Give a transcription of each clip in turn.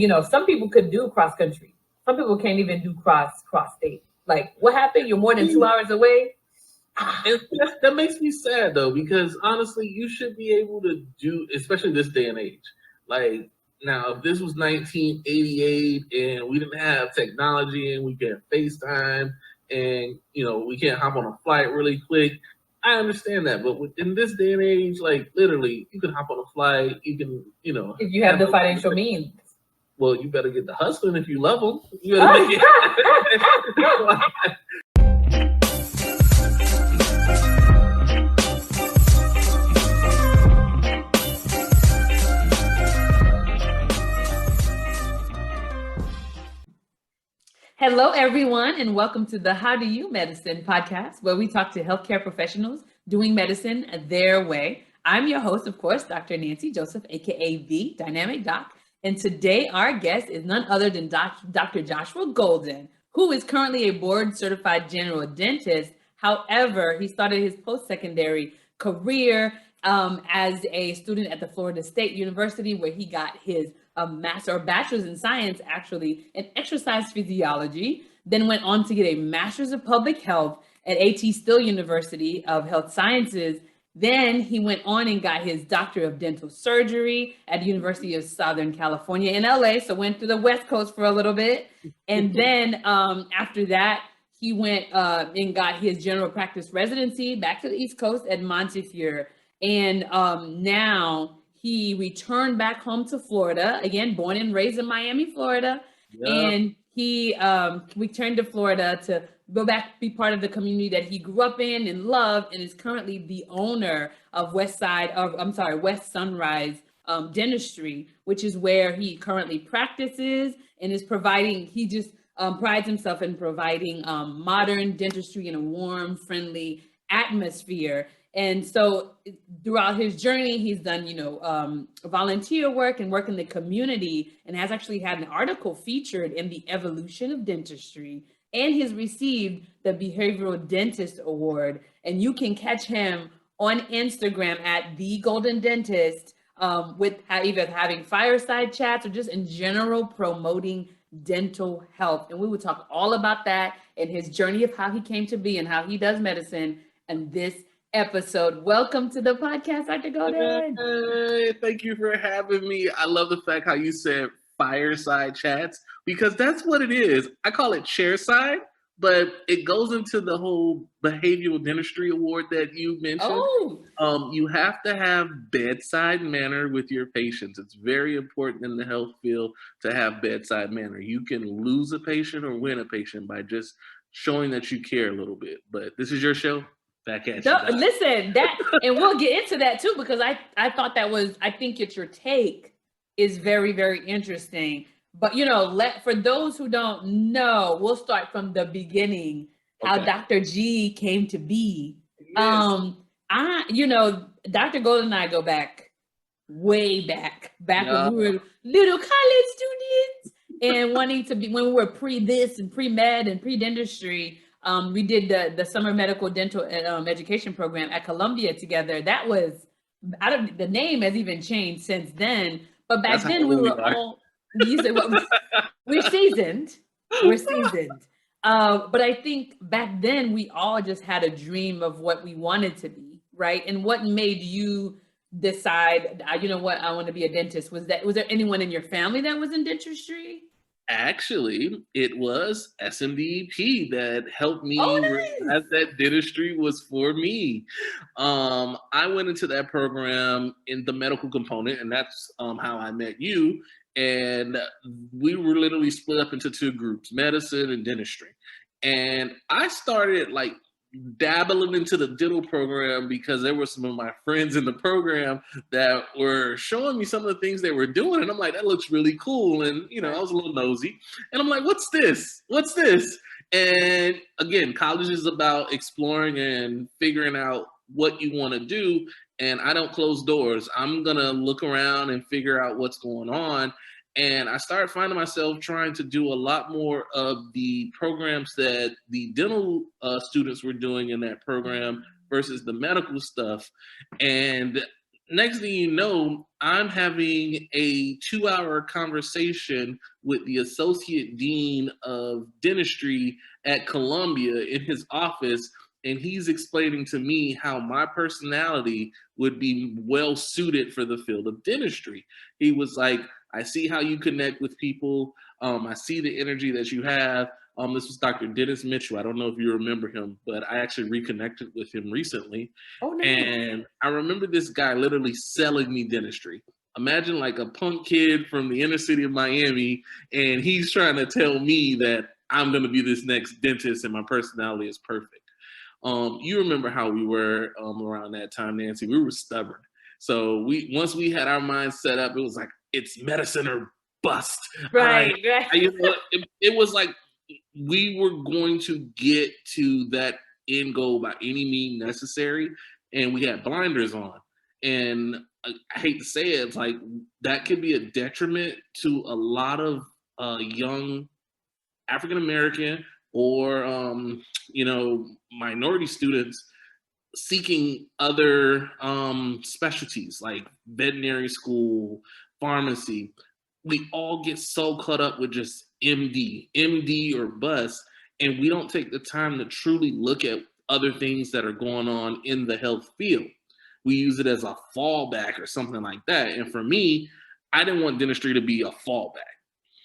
Some people could do cross country. Some people can't even do cross state. Like, what happened? You're more than 2 hours away. And that makes me sad though, because honestly, you should be able to do, especially this day and age. Like now, if this was 1988 and we didn't have technology and we can't FaceTime and we can't hop on a flight really quick, I understand that. But in this day and age, like literally, you can hop on a flight. You can, if you have the financial means. Well, you better get the hustling if you love them. You better make it. Hello, everyone, and welcome to the How Do You Medicine podcast, where we talk to healthcare professionals doing medicine their way. I'm your host, of course, Dr. Nancy Joseph, aka the Dynamic Doc. And today our guest is none other than Dr. Joshua Golden, who is currently a board-certified general dentist. However, he started his post-secondary career as a student at the Florida State University, where he got his master or bachelor's in science, actually, in exercise physiology, then went on to get a master's of public health at A.T. Still University of Health Sciences. Then he went on and got his doctor of dental surgery at the University of Southern California in LA. So went to the West Coast for a little bit. And then after that, he went and got his general practice residency back to the East Coast at Montefiore. And now he returned back home to Florida, again, born and raised in Miami, Florida. Yep. And he returned to Florida to go back, be part of the community that he grew up in and loved, and is currently the owner of West Sunrise Dentistry, which is where he currently practices and is providing, he just prides himself in providing modern dentistry in a warm, friendly atmosphere. And so throughout his journey, he's done, volunteer work and work in the community, and has actually had an article featured in the Evolution of Dentistry, and he's received the Behavioral Dentist Award. And you can catch him on Instagram at thegoldendentist with either having fireside chats or just in general promoting dental health. And we will talk all about that and his journey of how he came to be and how he does medicine in this episode. Welcome to the podcast, Dr. Golden. Hey, thank you for having me. I love the fact how you said fireside chats, because that's what it is. I call it chairside, but it goes into the whole behavioral dentistry award that you mentioned. Oh. You have to have bedside manner with your patients. It's very important in the health field to have bedside manner. You can lose a patient or win a patient by just showing that you care a little bit. But this is your show. Back at you. Listen, and we'll get into that too, because I thought I think your take is very, very interesting. But for those who don't know, we'll start from the beginning, how Dr. G came to be. Yes. Dr. Golden and I go back, way back when we were little college students and wanting to be, when we were pre-this and pre-med and pre-dentistry. We did the summer medical dental education program at Columbia together. That was, the name has even changed since then. But back then we were all, we're seasoned. But I think back then we all just had a dream of what we wanted to be, right? And what made you decide, you know what, I want to be a dentist? Was there anyone in your family that was in dentistry? Actually, it was SMDP that helped me realize that dentistry was for me. I went into that program in the medical component, and that's how I met you. And we were literally split up into two groups, medicine and dentistry. And I started dabbling into the dental program because there were some of my friends in the program that were showing me some of the things they were doing. And I'm like, that looks really cool. And, I was a little nosy. And I'm like, what's this? And again, college is about exploring and figuring out what you want to do. And I don't close doors. I'm going to look around and figure out what's going on. And I started finding myself trying to do a lot more of the programs that the dental students were doing in that program versus the medical stuff. And next thing you know, I'm having a 2-hour conversation with the associate dean of dentistry at Columbia in his office. And he's explaining to me how my personality would be well suited for the field of dentistry. He was like, I see how you connect with people. I see the energy that you have. This was Dr. Dennis Mitchell. I don't know if you remember him, but I actually reconnected with him recently. Oh, nice. And I remember this guy literally selling me dentistry. Imagine like a punk kid from the inner city of Miami, and he's trying to tell me that I'm going to be this next dentist and my personality is perfect. You remember how we were around that time, Nancy? We were stubborn. So once we had our minds set up, it was like, it's medicine or bust. Right, right. It was like we were going to get to that end goal by any means necessary, and we had blinders on. And I hate to say it, it's like that could be a detriment to a lot of young African American or minority students seeking other specialties like veterinary school, pharmacy. We all get so caught up with just MD or bust, and we don't take the time to truly look at other things that are going on in the health field. We use it as a fallback or something like that. And for me, I didn't want dentistry to be a fallback.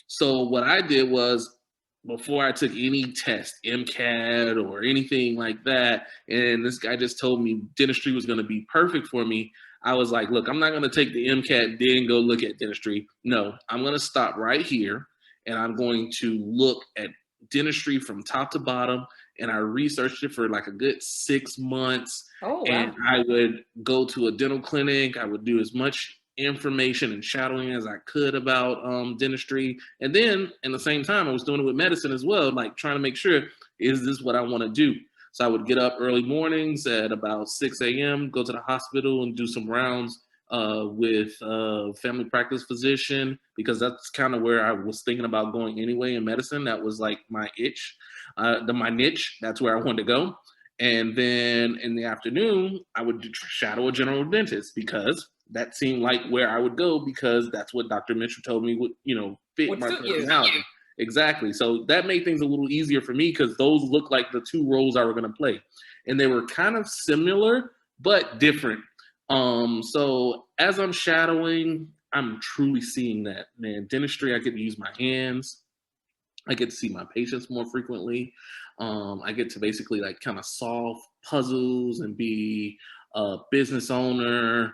So what I did was, before I took any test, MCAT or anything like that, and this guy just told me dentistry was going to be perfect for me, I was like, look, I'm not going to take the MCAT, then go look at dentistry. No, I'm going to stop right here, and I'm going to look at dentistry from top to bottom. And I researched it for like a good 6 months. Oh, wow. And I would go to a dental clinic. I would do as much information and shadowing as I could about dentistry. And then in the same time, I was doing it with medicine as well, like trying to make sure, is this what I want to do? So I would get up early mornings at about 6 a.m., go to the hospital and do some rounds with a family practice physician, because that's kind of where I was thinking about going anyway in medicine. That was like my itch, my niche. That's where I wanted to go. And then in the afternoon, I would shadow a general dentist, because that seemed like where I would go, because that's what Dr. Mitchell told me would, fit my personality. Exactly. So that made things a little easier for me, because those looked like the two roles I were going to play. And they were kind of similar, but different. So as I'm shadowing, I'm truly seeing that, man, dentistry, I get to use my hands. I get to see my patients more frequently. I get to basically like kind of solve puzzles and be a business owner.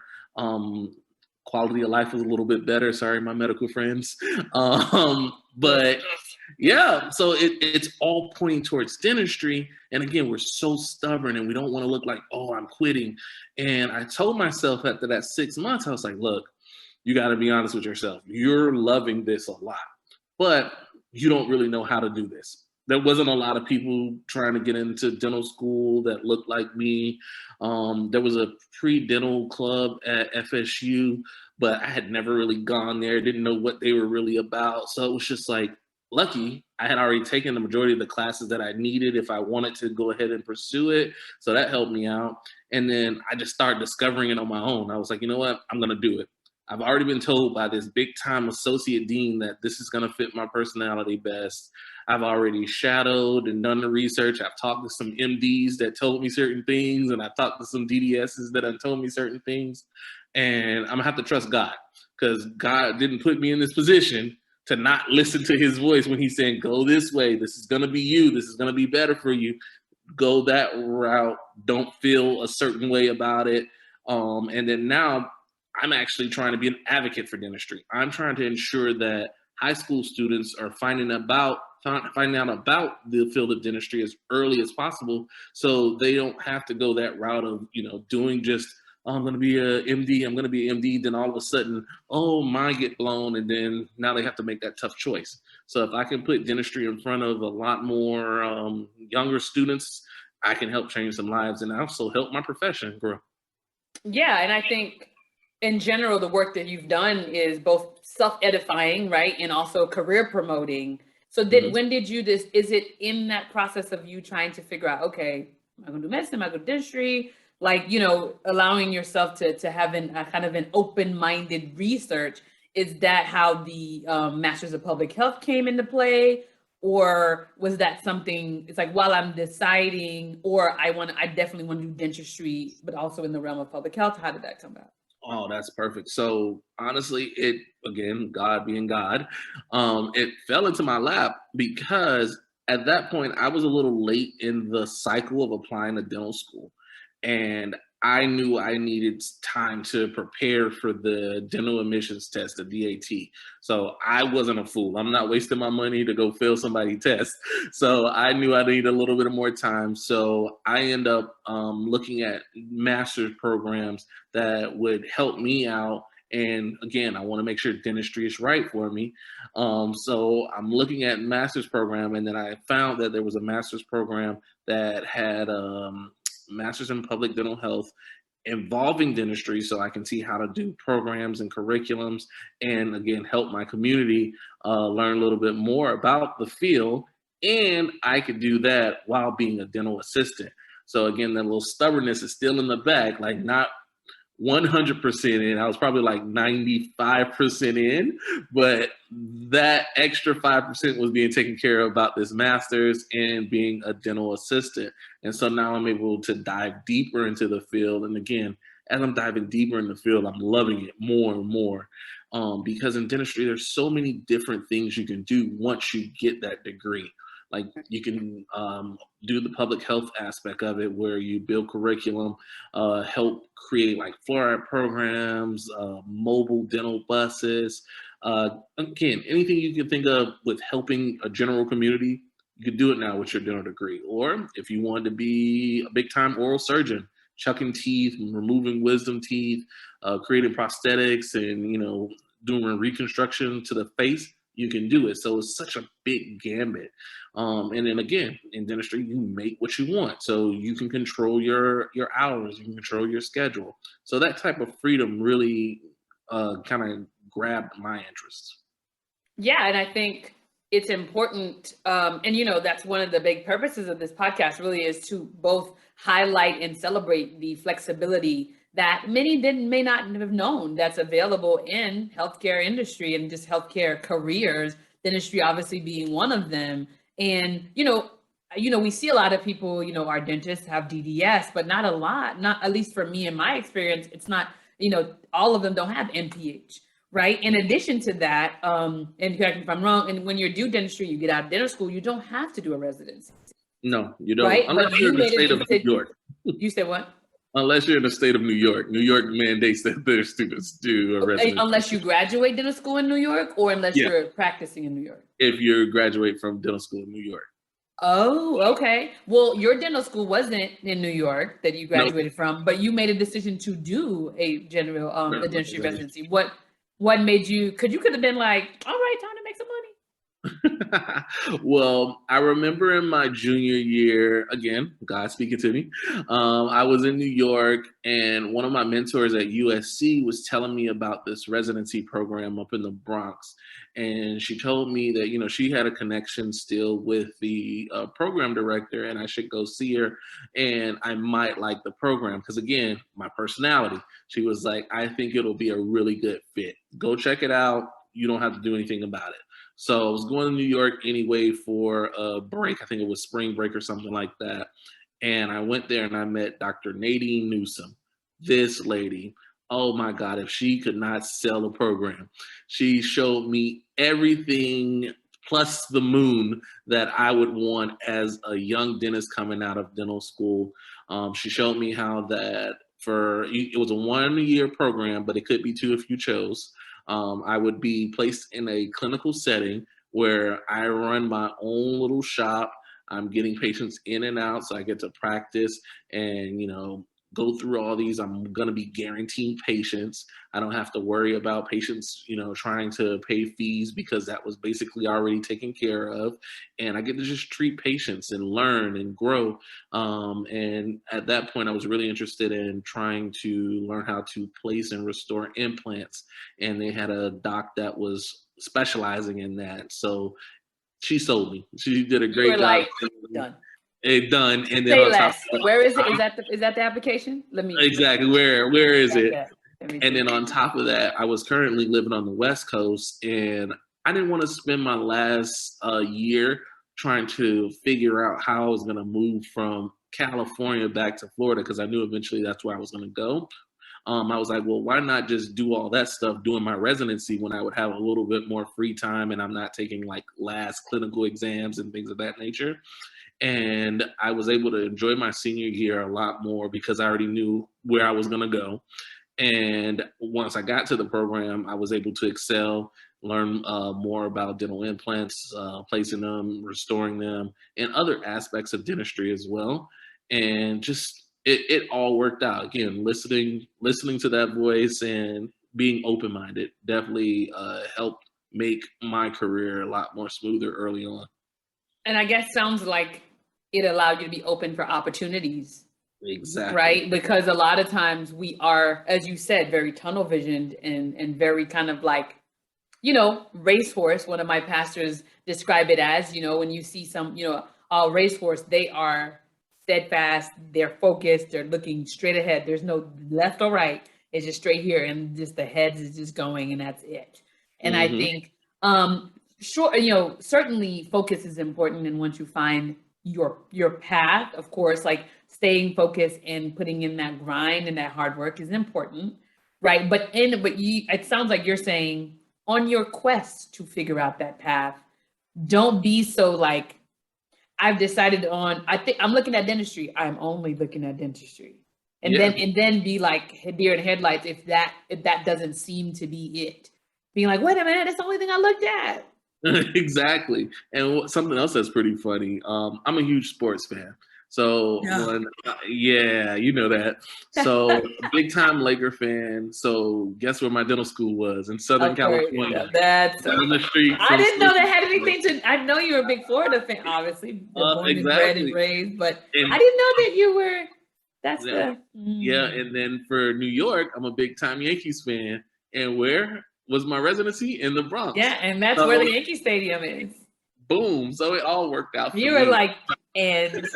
Quality of life was a little bit better. Sorry, my medical friends. But yeah, so it's all pointing towards dentistry. And again, we're so stubborn and we don't want to look like, oh, I'm quitting. And I told myself after that 6 months, I was like, look, you got to be honest with yourself. You're loving this a lot, but you don't really know how to do this. There wasn't a lot of people trying to get into dental school that looked like me. There was a pre-dental club at FSU, but I had never really gone there, didn't know what they were really about. So it was just like, lucky I had already taken the majority of the classes that I needed if I wanted to go ahead and pursue it. So that helped me out. And then I just started discovering it on my own. I was like, you know what? I'm going to do it. I've already been told by this big time associate dean that this is going to fit my personality best. I've already shadowed and done the research. I've talked to some MDs that told me certain things, and I've talked to some DDSs that have told me certain things. And I'm going to have to trust God, because God didn't put me in this position to not listen to his voice when he's saying, go this way. This is going to be you. This is going to be better for you. Go that route. Don't feel a certain way about it. And then now, I'm actually trying to be an advocate for dentistry. I'm trying to ensure that high school students are finding out about the field of dentistry as early as possible, so they don't have to go that route of, doing just, oh, I'm going to be a MD, I'm going to be an MD, then all of a sudden, oh, mind get blown, and then now they have to make that tough choice. So if I can put dentistry in front of a lot more younger students, I can help change some lives and also help my profession grow. Yeah, and I think in general, the work that you've done is both self-edifying, right? And also career promoting. So when did you is it in that process of you trying to figure out, okay, am I going to do medicine? Am I going to do dentistry? like, allowing yourself to have a kind of an open-minded research. Is that how the Masters of Public Health came into play? Or was that something, it's like, while I'm deciding, or I definitely want to do dentistry, but also in the realm of public health? How did that come about? Oh, that's perfect. So honestly, it again, God being God, it fell into my lap because at that point I was a little late in the cycle of applying to dental school. And I knew I needed time to prepare for the dental admissions test, the DAT. So I wasn't a fool. I'm not wasting my money to go fail somebody's test. So I knew I needed a little bit more time. So I end up looking at master's programs that would help me out. And again, I want to make sure dentistry is right for me. So I'm looking at master's program, and then I found that there was a master's program that had master's in public dental health involving dentistry, so I can see how to do programs and curriculums, and again help my community learn a little bit more about the field. And I could do that while being a dental assistant. So again, that little stubbornness is still in the back, like not 100% in. I was probably like 95% in, but that extra 5% was being taken care of about this master's and being a dental assistant. And so now I'm able to dive deeper into the field. And again, as I'm diving deeper in the field, I'm loving it more and more. Because in dentistry, there's so many different things you can do once you get that degree. Like you can do the public health aspect of it, where you build curriculum, help create like fluoride programs, mobile dental buses. Again, anything you can think of with helping a general community, you can do it now with your dental degree. Or if you wanted to be a big time oral surgeon, chucking teeth, removing wisdom teeth, creating prosthetics, and doing reconstruction to the face, you can do it. So it's such a big gambit. And then again, in dentistry, you make what you want. So you can control your hours, you can control your schedule. So that type of freedom really kind of grabbed my interest. Yeah, and I think it's important, and that's one of the big purposes of this podcast. Really, is to both highlight and celebrate the flexibility that many may not have known that's available in healthcare industry and just healthcare careers. Dentistry, obviously, being one of them. And we see a lot of people. Our dentists have DDS, but not a lot. Not, at least for me in my experience, it's not. All of them don't have NPH. Right. In addition to that, and correct me if I'm wrong, and when you do dentistry, you get out of dental school, you don't have to do a residency. No, you don't. Right. Unless But you're you in the made state a of New York. You said what? Unless you're in the state of New York. New York mandates that their students do a residency. Unless you graduate dental school in New York, or unless you're practicing in New York. If you graduate from dental school in New York. Oh, okay. Well, your dental school wasn't in New York that you graduated from, but you made a decision to do a general a dentistry residency. What made you? Because you could have been like, all right, time to make some money. Well, I remember in my junior year, again, God speaking to me, I was in New York, and one of my mentors at USC was telling me about this residency program up in the Bronx. And she told me that, she had a connection still with the program director, and I should go see her, and I might like the program. Because again, my personality, she was like, I think it'll be a really good fit. Go check it out. You don't have to do anything about it. So I was going to New York anyway for a break. I think it was spring break or something like that. And I went there and I met Dr. Nadine Newsom. This lady, oh my God, if she could not sell a program. She showed me everything plus the moon that I would want as a young dentist coming out of dental school. She showed me how that it was a 1 year program, but it could be 2 if you chose. I would be placed in a clinical setting where I run my own little shop. I'm getting patients in and out, so I get to practice and, go through all these. I'm going to be guaranteeing patients. I don't have to worry about patients, trying to pay fees, because that was basically already taken care of. And I get to just treat patients and learn and grow. And at that point, I was really interested in trying to learn how to place and restore implants. And they had a doc that was specializing in that. So she sold me. She did a great job. Done. it done, and then Say on top less. of that, Where is it? Is that the application? Let me exactly where is check it? that. Let me And see. then on top of that, I was currently living on the West Coast, and I didn't want to spend my last year trying to figure out how I was going to move from California back to Florida because I knew eventually that's where I was going to go. I was like, well, why not just do all that stuff doing my residency when I would have a little bit more free time and I'm not taking like last clinical exams and things of that nature. And I was able to enjoy my senior year a lot more because I already knew where I was going to go. And once I got to the program, I was able to excel, learn more about dental implants, placing them, restoring them, and other aspects of dentistry as well. And just it all worked out. Again, listening to that voice and being open minded definitely helped make my career a lot more smoother early on. And I guess sounds like it allowed you to be open for opportunities. Exactly. Right? Because a lot of times we are, as you said, very tunnel visioned and very kind of like, racehorse. One of my pastors describe it as, when you see some, a racehorse, they are steadfast, they're focused, they're looking straight ahead. There's no left or right. It's just straight here, and just the heads is just going, and that's it. And I think, sure, certainly focus is important. And once you find your path, of course, like staying focused and putting in that grind and that hard work is important, right? But it sounds like you're saying on your quest to figure out that path, don't be so like, I've decided on, I think I'm looking at dentistry. I'm only looking at dentistry. And then be like deer in headlights if that doesn't seem to be it. Being like, wait a minute, that's the only thing I looked at. Exactly. And something else that's pretty funny. I'm a huge sports fan. So you know that. So big time Laker fan. So guess where my dental school was? In Southern California. That's down the street. I didn't know that had anything to. I know you're a big Florida fan, obviously, born and bred and raised, but I didn't know that you were. That's yeah. And then for New York, I'm a big time Yankees fan. And where was my residency? In the Bronx. Yeah, and that's where the Yankee Stadium is. Boom. So it all worked out. You were like, and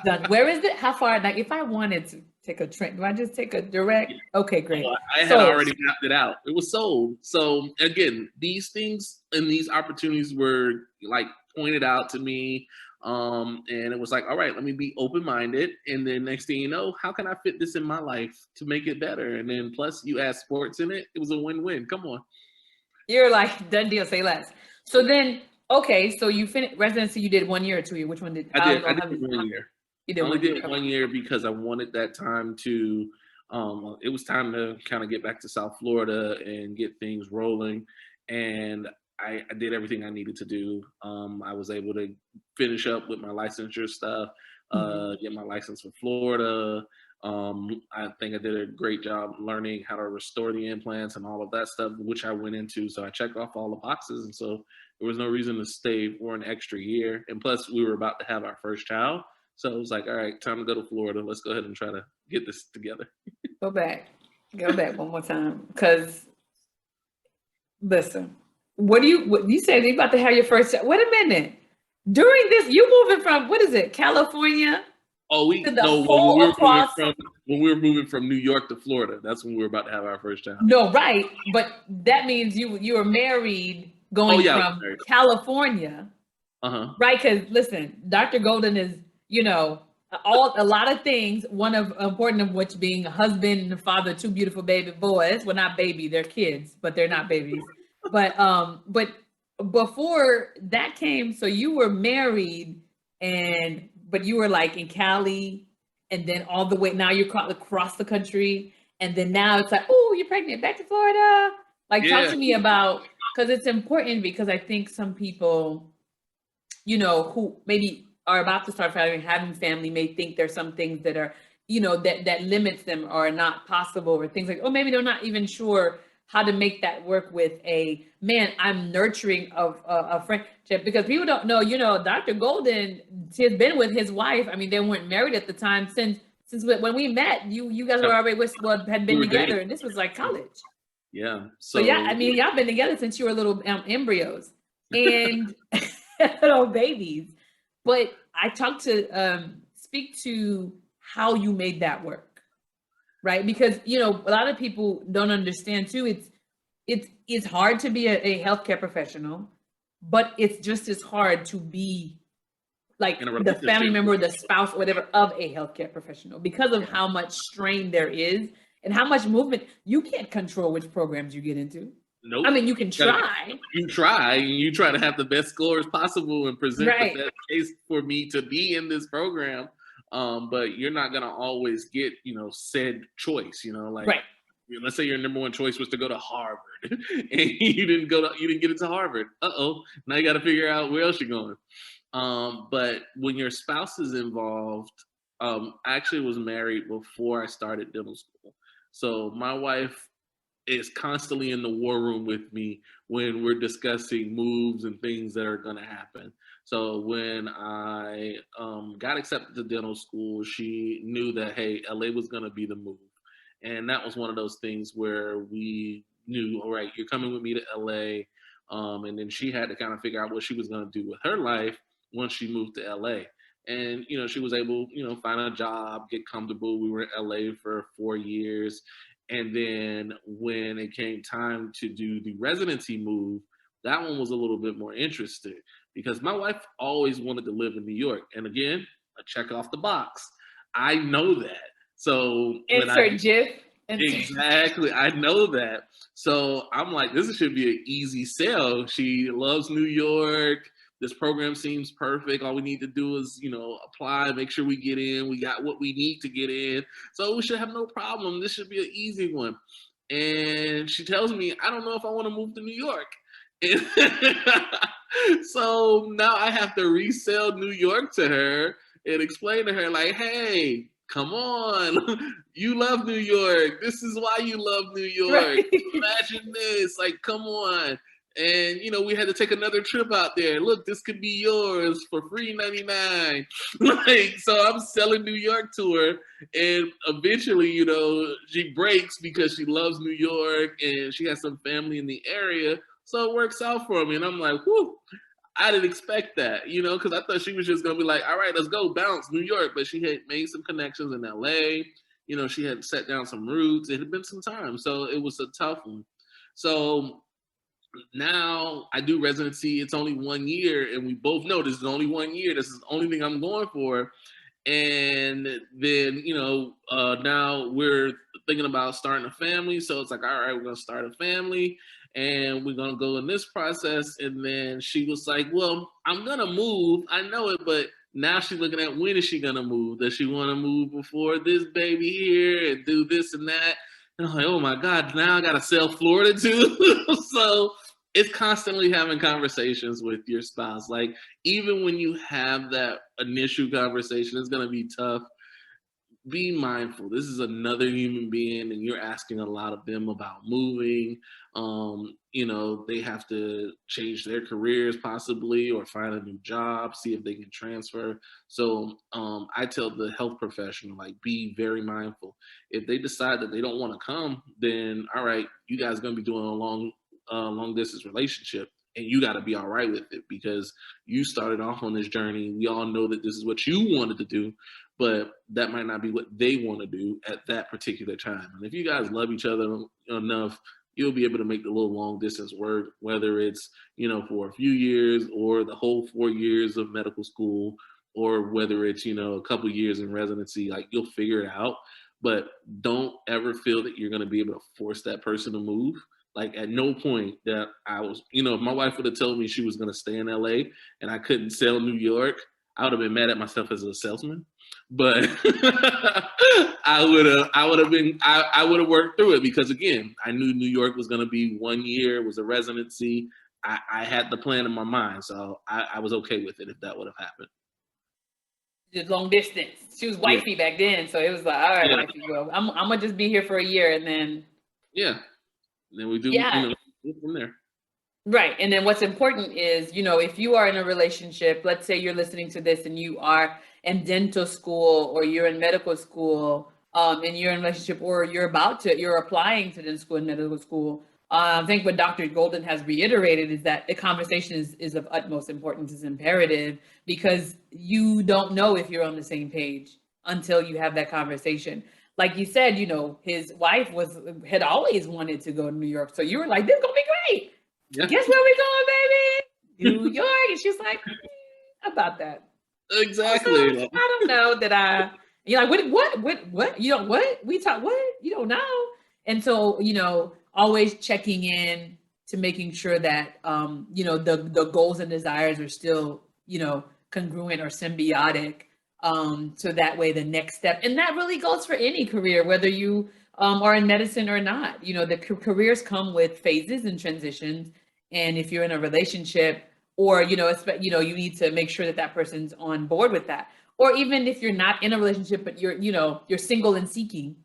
done. Where is it? How far? Like, if I wanted to take a train, do I just take a direct? Okay, great. I had already mapped it out. It was sold. So again, these things and these opportunities were like pointed out to me. And it was like, all right, let me be open-minded. And then next thing you know, how can I fit this in my life to make it better? And then plus you add sports in it. It was a win-win. Come on. You're like, done deal, say less. So then, okay, so you finished residency, you did 1 year or 2 years. Which one did I did 1 year. You did I only did 1 year because I wanted that time to it was time to kind of get back to South Florida and get things rolling. And I did everything I needed to do. I was able to finish up with my licensure stuff, get my license for Florida. I think I did a great job learning how to restore the implants and all of that stuff, which I went into. So I checked off all the boxes. And so there was no reason to stay for an extra year. And plus, we were about to have our first child. So it was like, all right, time to go to Florida. Let's go ahead and try to get this together. Go back one more time. Because, listen, what you said you about to have your first child. Wait a minute. During this, you moving from, what is it, California? Oh, when we were moving from New York to Florida, that's when we were about to have our first child. No, right. But that means you were married going from California. Right? Because listen, Dr. Golden is, a lot of things, one of important of which being a husband and a father, 2 beautiful baby boys. Well, not baby, they're kids, but they're not babies. But before that came, so you were married but you were like in Cali, and then all the way, now you're across the country, and then now it's like, oh, you're pregnant, back to Florida. Like, talk to me about, because it's important, because I think some people, who maybe are about to start having family may think there's some things that are, that limits them or are not possible, or things like, oh, maybe they're not even sure how to make that work with a man. I'm nurturing a friendship, because people don't know, Dr. Golden has been with his wife. I mean, they weren't married at the time since when we met, you guys were already had been together, and this was like college. Yeah. So yeah, I mean, y'all been together since you were little embryos and little babies. But I talked to speak to how you made that work, right? Because a lot of people don't understand too. It's hard to be a healthcare professional, but it's just as hard to be like In a the family relationship. member, the spouse, or whatever of a healthcare professional, because of how much strain there is and how much movement. You can't control which programs you get into. Nope. I mean, you can try. You try, and you try to have the best scores possible and present Right. the best case for me to be in this program. But you're not gonna always get, said choice. Like, Right. let's say your number one choice was to go to Harvard, and you didn't get into Harvard. Now you got to figure out where else you're going. But when your spouse is involved, I actually was married before I started dental school, so my wife is constantly in the war room with me when we're discussing moves and things that are going to happen. So when I got accepted to dental school, she knew that, hey, LA was going to be the move. And that was one of those things where we knew, all right, you're coming with me to LA. And then she had to kind of figure out what she was going to do with her life once she moved to LA. And, she was able, find a job, get comfortable. We were in LA for 4 years. And then when it came time to do the residency move, that one was a little bit more interesting because my wife always wanted to live in New York. And again, a check off the box. I know that. So insert GIF. Exactly, I know that. So I'm like, this should be an easy sell. She loves New York. This program seems perfect. All we need to do is, apply, make sure we get in. We got what we need to get in. So we should have no problem. This should be an easy one. And she tells me, I don't know if I want to move to New York. And so now I have to resell New York to her and explain to her, like, hey, come on. You love New York. This is why you love New York. Right. Imagine this. Like, come on. And, we had to take another trip out there. Look, this could be yours for free 99. So I'm selling New York to her. And eventually, she breaks because she loves New York and she has some family in the area. So it works out for me. And I'm like, whoo, I didn't expect that, because I thought she was just going to be like, all right, let's go bounce New York. But she had made some connections in LA. She had set down some roots. It had been some time. So it was a tough one. So now I do residency. It's only 1 year. And we both know this is only 1 year. This is the only thing I'm going for. And then, now we're thinking about starting a family. So it's like, all right, we're going to start a family and we're going to go in this process. And then she was like, well, I'm going to move. I know it, but now she's looking at when is she going to move? Does she want to move before this baby here and do this and that? And I'm like, oh my God, now I got to sell Florida too. So it's constantly having conversations with your spouse. Like, even when you have that initial conversation, it's going to be tough. Be mindful. This is another human being, and you're asking a lot of them about moving. They have to change their careers possibly or find a new job, see if they can transfer. So I tell the health professional, like, be very mindful. If they decide that they don't want to come, then all right, you guys are going to be doing a long distance relationship. And you got to be all right with it because you started off on this journey. We all know that this is what you wanted to do, but that might not be what they want to do at that particular time. And if you guys love each other enough, you'll be able to make the little long distance work, whether it's, for a few years or the whole 4 years of medical school, or whether it's, a couple years in residency. Like, you'll figure it out, but don't ever feel that you're going to be able to force that person to move. Like, at no point that I was, if my wife would have told me she was going to stay in LA and I couldn't sell New York, I would have been mad at myself as a salesman. But I would have worked through it because, again, I knew New York was going to be 1 year. It was a residency. I had the plan in my mind, so I was okay with it if that would have happened. Just long distance. She was wifey back then, so it was like, all right, wifey, well, I'm gonna just be here for a year and then. Yeah. And then we do, from there. Right. And then what's important is, if you are in a relationship, let's say you're listening to this and you are in dental school or you're in medical school, and you're in a relationship or you're applying to dental school and medical school, I think what Dr. Golden has reiterated is that the conversation is of utmost importance, is imperative, because you don't know if you're on the same page until you have that conversation. Like you said, his wife had always wanted to go to New York. So you were like, this is gonna be great. Yeah. Guess where we going, baby? New York. And she's like, about that. Exactly. So, I don't know that you're like, what? You don't, what? We talk, what? You don't know. And so, always checking in to making sure that, the goals and desires are still, congruent or symbiotic. So that way the next step, and that really goes for any career, whether you are in medicine or not, the careers come with phases and transitions. And if you're in a relationship, or you need to make sure that that person's on board with that. Or even if you're not in a relationship but you're single and seeking,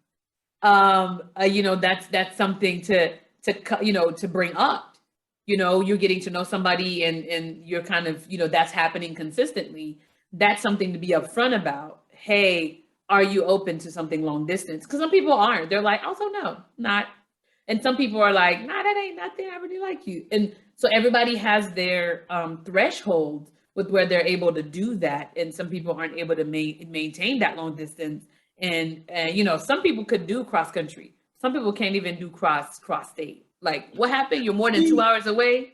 that's something to bring up. You're getting to know somebody, and you're kind of, that's happening consistently. That's something to be upfront about. Hey, are you open to something long distance? Because some people aren't. They're like, also no, not. And some people are like, nah, that ain't nothing. I really like you. And so everybody has their threshold with where they're able to do that. And some people aren't able to maintain that long distance. And some people could do cross country. Some people can't even do cross state. Like, what happened? You're more than 2 hours away.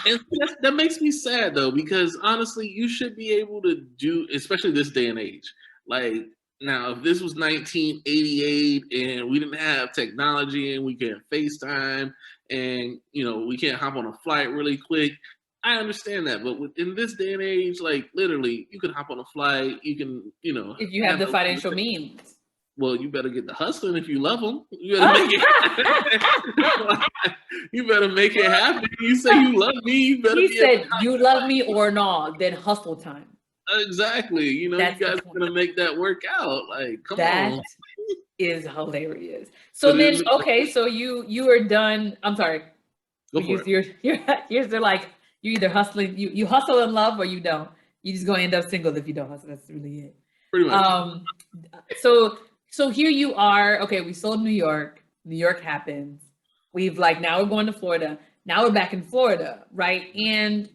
And that makes me sad though, because honestly, you should be able to do, especially this day and age. Like, now, if this was 1988 and we didn't have technology and we can't FaceTime and we can't hop on a flight really quick, I understand that. But in this day and age, like literally, you can hop on a flight. You can, if you have the financial means. Well, you better get the hustling if you love them. You better make it. You better make it happen. You say you love me. You better. He said, "You love me or not, then hustle time." Exactly. You guys are gonna make that work out. Like, come on. That is hilarious. So then, okay, so you are done. I'm sorry. Go for it. You're like, you either hustling, you hustle in love, or you don't. You're just gonna end up single if you don't hustle. That's really it. Pretty much. So here you are. Okay, we sold New York. New York happens. Now we're going to Florida. Now we're back in Florida, right? And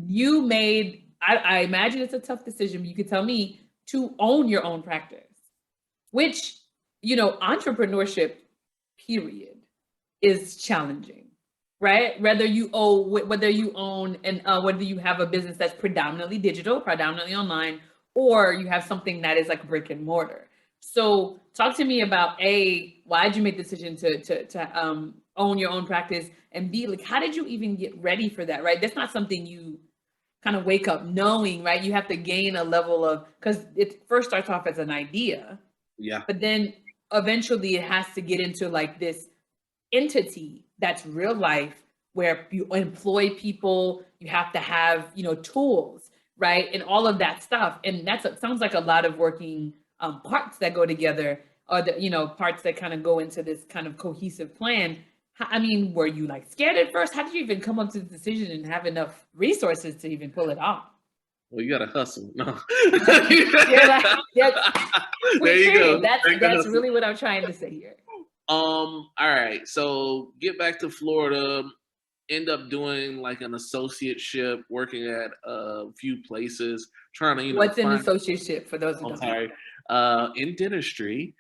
you made, I imagine it's a tough decision, but you could tell me, to own your own practice, which, entrepreneurship, period, is challenging, right? Whether you own and whether you have a business that's predominantly digital, predominantly online, or you have something that is like brick and mortar. So talk to me about why did you make the decision to own your own practice, and B, like, how did you even get ready for that, right? That's not something you kind of wake up knowing, right? You have to gain a level of, because it first starts off as an idea. Yeah. But then eventually it has to get into like this entity that's real life, where you employ people, you have to have, tools, right? And all of that stuff. And sounds like a lot of working parts that go together, or the, parts that kind of go into this kind of cohesive plan. I mean, were you like scared at first? How did you even come up to the decision and have enough resources to even pull it off? Well, you gotta hustle. No. There you go. That's really what I'm trying to say here. All right. So get back to Florida. End up doing like an associateship, working at a few places, trying to What's an associateship for those who don't know? In dentistry.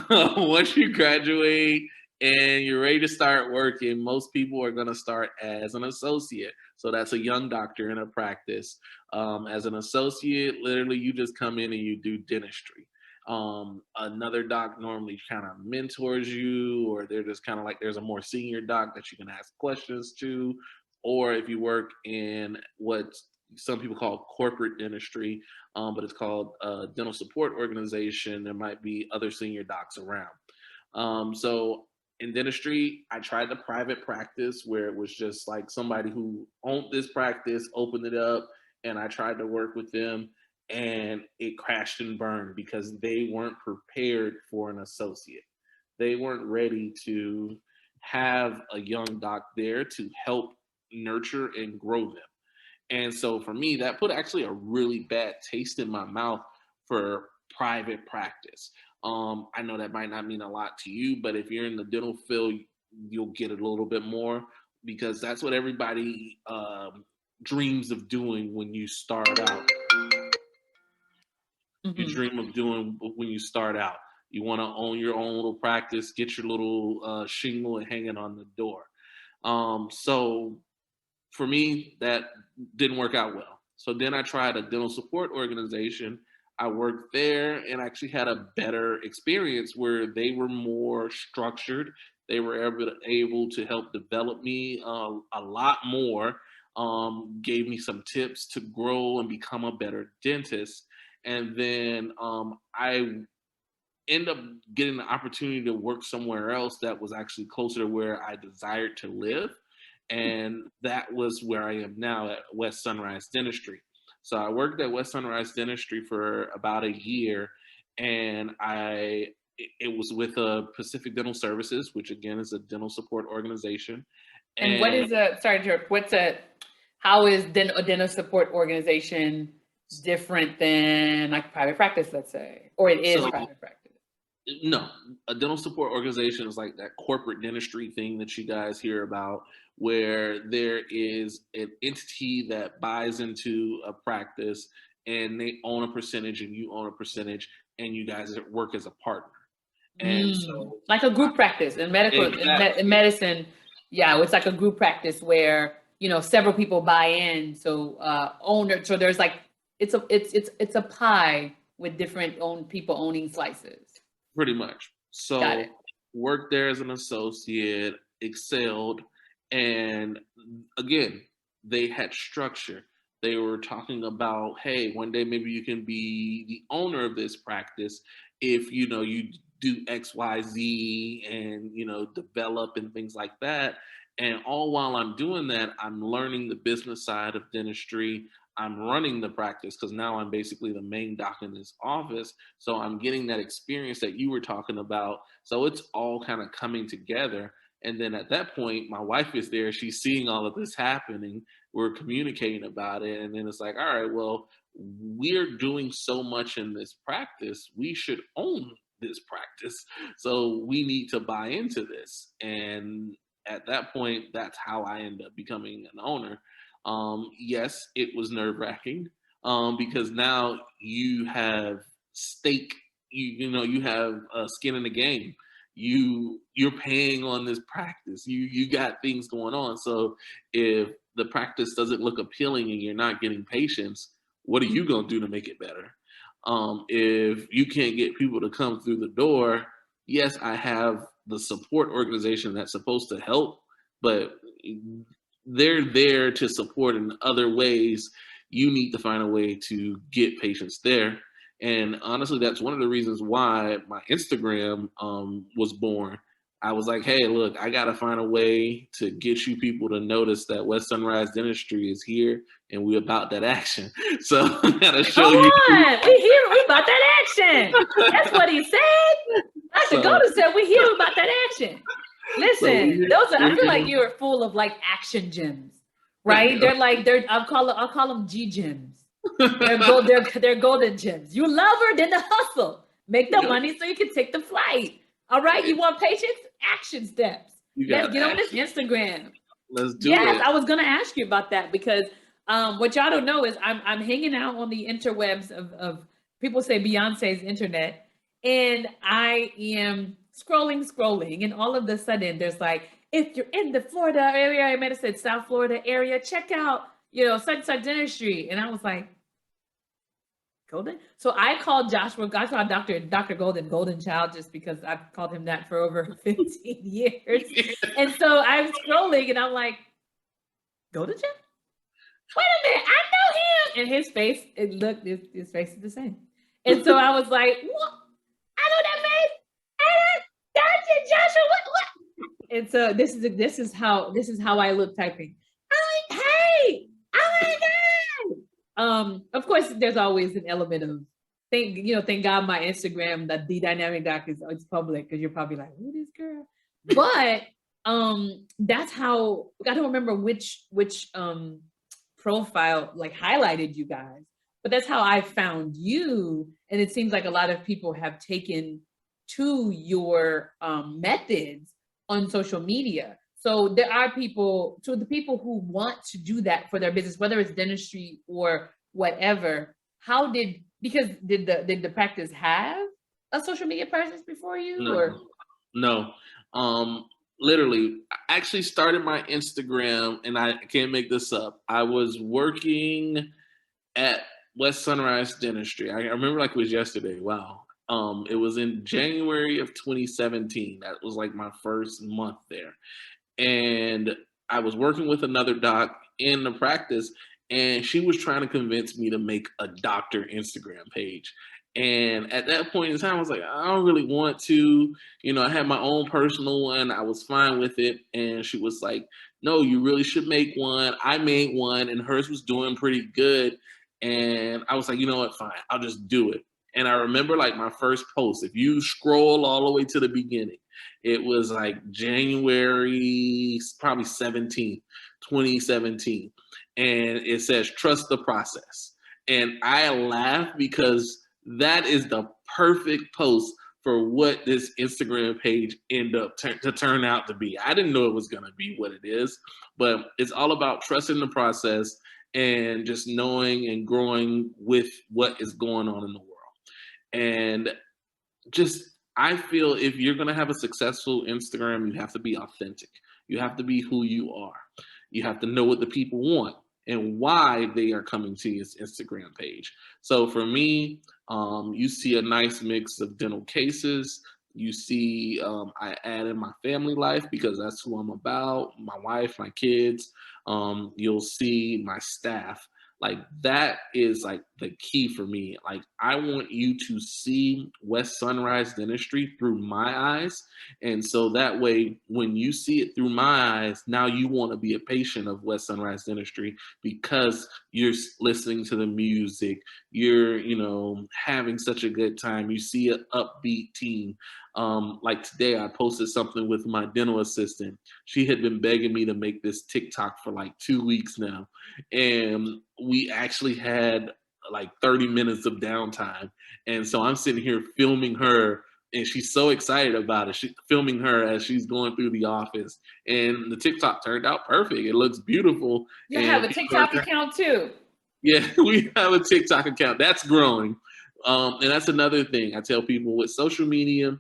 Once you graduate and you're ready to start working, most people are going to start as an associate. So that's a young doctor in a practice. As an associate, literally you just come in and you do dentistry. Another doc normally kind of mentors you, or they're just kind of like, there's a more senior doc that you can ask questions to. Or if you work in what some people call corporate dentistry, but it's called a dental support organization, there might be other senior docs around. So in dentistry, I tried the private practice where it was just like somebody who owned this practice, opened it up, and I tried to work with them, and it crashed and burned because they weren't prepared for an associate. They weren't ready to have a young doc there to help nurture and grow them. And so for me, that put actually a really bad taste in my mouth for private practice. I know that might not mean a lot to you, but if you're in the dental field, you'll get a little bit more, because that's what everybody dreams of doing when you start out. You Mm-hmm. dream of doing when you start out. You want to own your own little practice, get your little shingle and hang it on the door. So for me, that didn't work out well. So then I tried a dental support organization. I worked there and actually had a better experience where they were more structured. They were able to help develop me a lot more, gave me some tips to grow and become a better dentist. And then I end up getting the opportunity to work somewhere else that was actually closer to where I desired to live. And that was where I am now at West Sunrise Dentistry. So I worked at West Sunrise Dentistry for about a year, and it was with Pacific Dental Services, which again is a dental support organization. And what And is a, sorry to interrupt, how is a dental support organization different than like private practice, let's say, or it is so private practice? No, a dental support organization is like that corporate dentistry thing that you guys hear about, where there is an entity that buys into a practice and they own a percentage and you own a percentage, and you guys work as a partner. And so, Like a group practice in medical, exactly. in medicine. Yeah, it's like a group practice where, you know, several people buy in. So owner, so there's like, it's a pie with different people owning slices. Pretty much. Got So it. worked there as an associate, excelled, and again, they had structure. They were talking about, hey, one day maybe you can be the owner of this practice if you do XYZ and develop and things like that. And all while I'm doing that, I'm learning the business side of dentistry. I'm running the practice because now I'm basically the main doc in this office. So I'm getting that experience that you were talking about. So it's all kind of coming together. And then at that point, my wife is there. She's seeing all of this happening. We're communicating about it. And then it's like, all right, well, we're doing so much in this practice. We should own this practice. So we need to buy into this. And at that point, that's how I end up becoming an owner. Yes, it was nerve wracking because now you have stake. You have skin in the game. You're paying on this practice. You got things going on. So if the practice doesn't look appealing and you're not getting patients, what are you gonna do to make it better? If you can't get people to come through the door, yes, I have the support organization that's supposed to help, but they're there to support in other ways. You need to find a way to get patients there. And honestly, that's one of the reasons why my Instagram was born. I was like, hey, look, I got to find a way to get you people to notice that West Sunrise Dentistry is here and we're about that action. So I got to show Come you. on, we about that action. That's what he said. Dr. Golden said we here about that action. Listen, I feel like you're full of like action gems, right? I'll call them G gems. They're golden gems. You love her, then the hustle. Make the money so you can take the flight. All right, you want patience? Action steps. Let's get on this Instagram. Let's do it. Yes, I was gonna ask you about that because what y'all don't know is I'm hanging out on the interwebs of people say Beyonce's internet, and I am scrolling, and all of a sudden there's like, if you're in the Florida area, I might have said South Florida area, check out, such dentistry. And I was like, Golden? So I called Dr. Golden Child, just because I've called him that for over 15 years. And so I'm scrolling and I'm like, Golden Child? Wait a minute, I know him. And his face, his face is the same. And so I was like, what? I know that face. Dr. Joshua, what? And so this is how I look typing. I'm like, hey, oh my God. Of course, there's always an element of thank God my Instagram, that the dynamic doc it's public, because you're probably like, who this girl? But that's how, I don't remember which profile like highlighted you guys, but that's how I found you. And it seems like a lot of people have taken to your methods on social media. So there are people, so the people who want to do that for their business, whether it's dentistry or whatever, because did the practice have a social media presence before you, No, or? no. Literally, I actually started my Instagram, and I can't make this up. I was working at West Sunrise Dentistry. I remember like it was yesterday. Wow. It was in January of 2017. That was like my first month there. And I was working with another doc in the practice, and she was trying to convince me to make a doctor Instagram page. And at that point in time, I was like, I don't really want to. I had my own personal one. I was fine with it. And she was like, no, you really should make one. I made one, and hers was doing pretty good. And I was like, you know what? Fine, I'll just do it. And I remember like my first post, if you scroll all the way to the beginning, it was like January, probably 17th, 2017. And it says, trust the process. And I laugh because that is the perfect post for what this Instagram page ended up to turn out to be. I didn't know it was going to be what it is, but it's all about trusting the process and just knowing and growing with what is going on in the world. And just I feel if you're going to have a successful Instagram, you have to be authentic. You have to be who you are. You have to know what the people want and why they are coming to your Instagram page. So for me, you see a nice mix of dental cases. You see I added my family life because that's who I'm about, my wife, my kids. You'll see my staff. Like that is like the key for me. Like I want you to see West Sunrise Dentistry through my eyes. And so that way, when you see it through my eyes, now you want to be a patient of West Sunrise Dentistry because you're listening to the music, you're, having such a good time. You see an upbeat team. Like today, I posted something with my dental assistant. She had been begging me to make this TikTok for like 2 weeks now. And we actually had like 30 minutes of downtime. And so I'm sitting here filming her, and she's so excited about it. She's filming her as she's going through the office. And the TikTok turned out perfect. It looks beautiful. You have And a TikTok account too? yeah, we have a TikTok account. That's growing. And that's another thing I tell people with social media,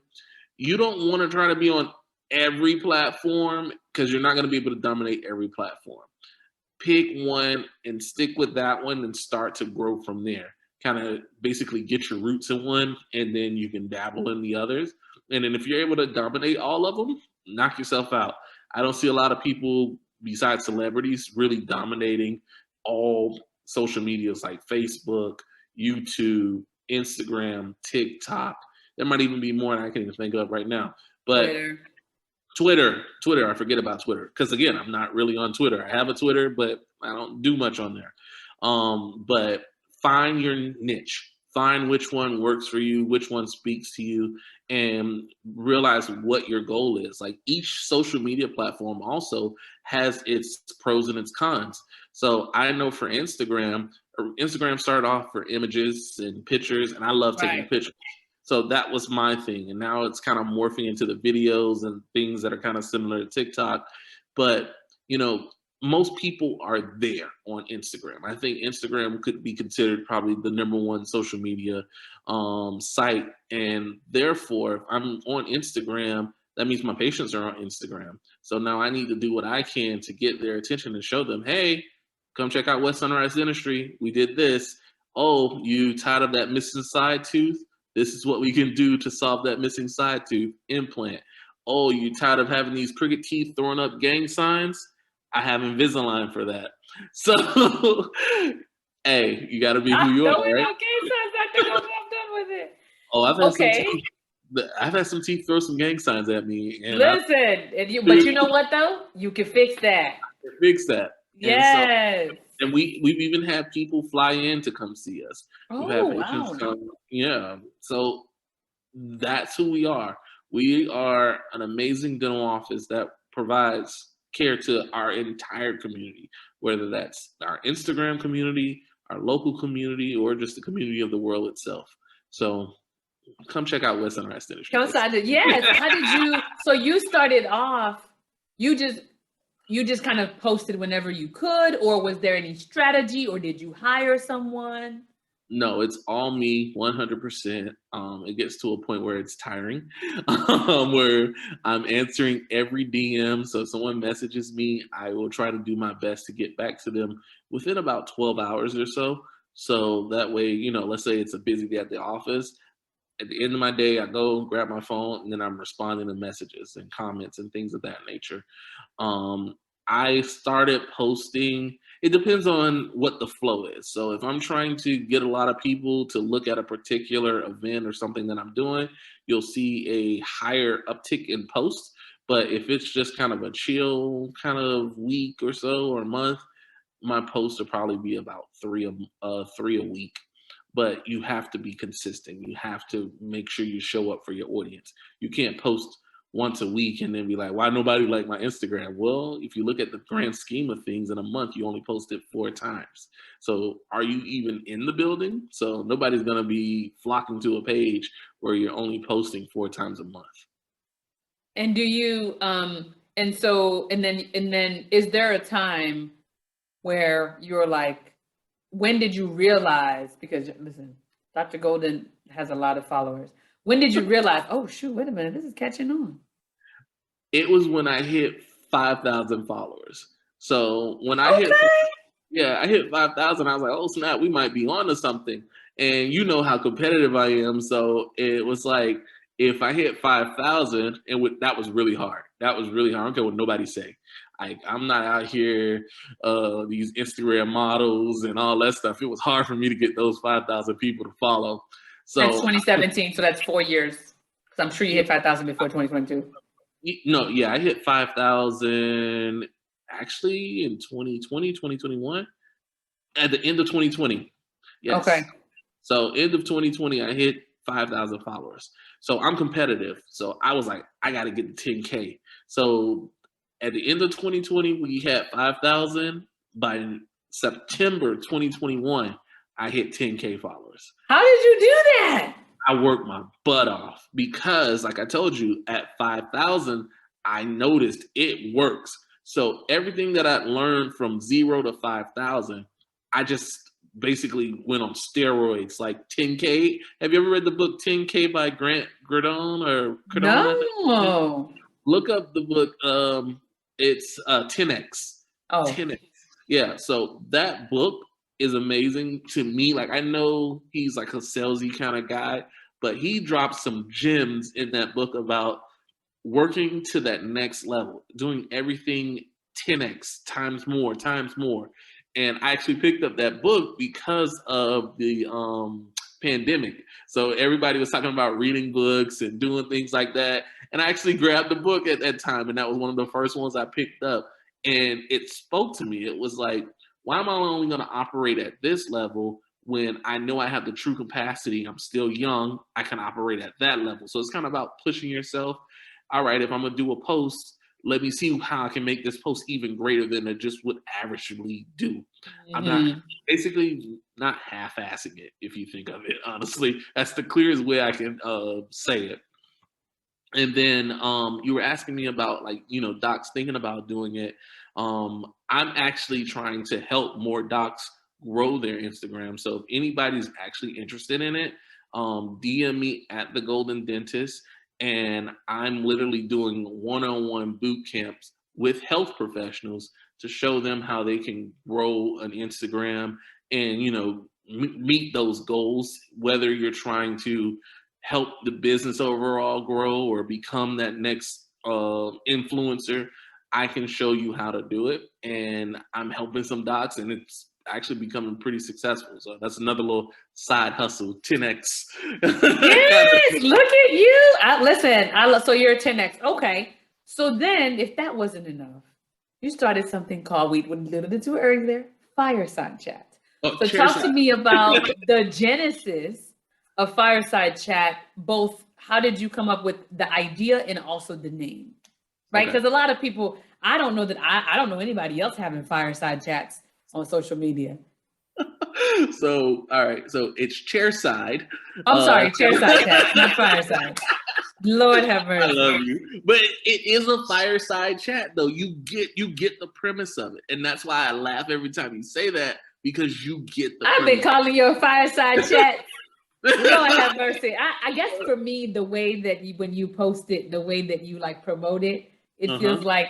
you don't want to try to be on every platform because you're not going to be able to dominate every platform. Pick one and stick with that one and start to grow from there. Kind of basically get your roots in one, and then you can dabble in the others. And then if you're able to dominate all of them, knock yourself out. I don't see a lot of people besides celebrities really dominating all social medias like Facebook, YouTube, Instagram, TikTok. There might even be more than I can even think of right now. But Twitter, I forget about Twitter because again, I'm not really on Twitter. I have a Twitter, but I don't do much on there. But find your niche, find which one works for you, which one speaks to you, and realize what your goal is. Like each social media platform also has its pros and its cons. So I know for Instagram started off for images and pictures, and I love taking pictures. So that was my thing. And now it's kind of morphing into the videos and things that are kind of similar to TikTok. But, most people are there on Instagram. I think Instagram could be considered probably the number one social media site. And therefore, if I'm on Instagram, that means my patients are on Instagram. So now I need to do what I can to get their attention and show them, hey, come check out West Sunrise Dentistry. We did this. Oh, you tired of that missing side tooth? This is what we can do to solve that missing side tooth implant. Oh, you tired of having these crooked teeth throwing up gang signs? I have Invisalign for that. So, hey, you got to be who you are, right? Gang signs, Dr. Gold, I'm done with it. Oh, I've had some teeth throw some gang signs at me, and but you know what though? You can fix that. I fix that. Yes. And we've even had people fly in to come see us. We've had patients wow. come. Yeah. So that's who we are. We are an amazing dental office that provides care to our entire community, whether that's our Instagram community, our local community, or just the community of the world itself. So Come check out West Sunrise Dentistry. Yes. How did you? So you started off. You just kind of posted whenever you could, or was there any strategy, or did you hire someone? No, it's all me, 100%. It gets to a point where it's tiring, where I'm answering every DM. So if someone messages me, I will try to do my best to get back to them within about 12 hours or so. So that way, let's say it's a busy day at the office. At the end of my day, I go grab my phone and then I'm responding to messages and comments and things of that nature. Um, I started posting. It depends on what the flow is. So if I'm trying to get a lot of people to look at a particular event or something that I'm doing, you'll see a higher uptick in posts. But if it's just kind of a chill kind of week or so or month, my posts will probably be about three a week. But you have to be consistent. You have to make sure you show up for your audience. You can't post once a week and then be like, why nobody like my Instagram? Well, if you look at the grand scheme of things, in a month you only post it 4 times. So are you even in the building? So nobody's gonna be flocking to a page where you're only posting 4 times a month. And do you and then is there a time where you're like, when did you realize, because listen, Dr. Golden has a lot of followers. When did you realize, oh shoot, wait a minute, this is catching on? It was when I hit 5,000 followers. So when I hit 5,000, I was like, oh snap, we might be on to something. And you know how competitive I am. So it was like, if I hit 5,000, and that was really hard. That was really hard. I don't care what nobody say. I'm not out here, these Instagram models and all that stuff. It was hard for me to get those 5,000 people to follow. So that's 2017. So that's 4 years. Because I'm sure you hit 5,000 before 2022. No, yeah, I hit 5,000 actually in 2020, 2021, at the end of 2020. Yes. Okay. So end of 2020, I hit 5,000 followers. So I'm competitive. So I was like, I got to get to 10K. So at the end of 2020, we had 5,000. By September 2021, I hit 10K followers. How did you do that? I worked my butt off because, like I told you, at 5,000, I noticed it works. So everything that I learned from 0 to 5,000, I just basically went on steroids, like 10K. Have you ever read the book 10K by Grant Cardone or Cardone? No. Look up the book. It's 10X. Oh. 10X. Yeah. So that book is amazing to me. Like, I know he's like a salesy kind of guy, but he dropped some gems in that book about working to that next level, doing everything 10x times more, times more. And I actually picked up that book because of the pandemic. So everybody was talking about reading books and doing things like that. And I actually grabbed the book at that time, and that was one of the first ones I picked up. And it spoke to me. It was like, why am I only going to operate at this level when I know I have the true capacity? I'm still young. I can operate at that level. So it's kind of about pushing yourself. All right, if I'm going to do a post, let me see how I can make this post even greater than it just would averagely do. Mm-hmm. I'm not basically not half-assing it, if you think of it, honestly. That's the clearest way I can say it. And then you were asking me about, like, docs thinking about doing it. I'm actually trying to help more docs grow their Instagram. So if anybody's actually interested in it, DM me at the Golden Dentist. And I'm literally doing one-on-one boot camps with health professionals to show them how they can grow an Instagram and, meet those goals, whether you're trying to help the business overall grow or become that next influencer. I can show you how to do it, and I'm helping some docs, and it's actually becoming pretty successful. So that's another little side hustle, 10x. Yes, look at you. So you're a 10x. Okay. So then, if that wasn't enough, you started something called, we went a little bit too early there, fireside chat. So talk to me about the genesis of fireside chat. Both, how did you come up with the idea and also the name? Right? Because a lot of people, I don't know anybody else having fireside chats on social media. So, all right. So it's chairside. I'm sorry, chairside chats, not fireside. Lord have I mercy. love you, but it is a fireside chat, though. You get the premise of it, and that's why I laugh every time you say that because you get the I've been premise. calling you a fireside chat. Lord have mercy. I guess for me, the way that when you post it, the way that you like promote it, it Uh-huh. feels like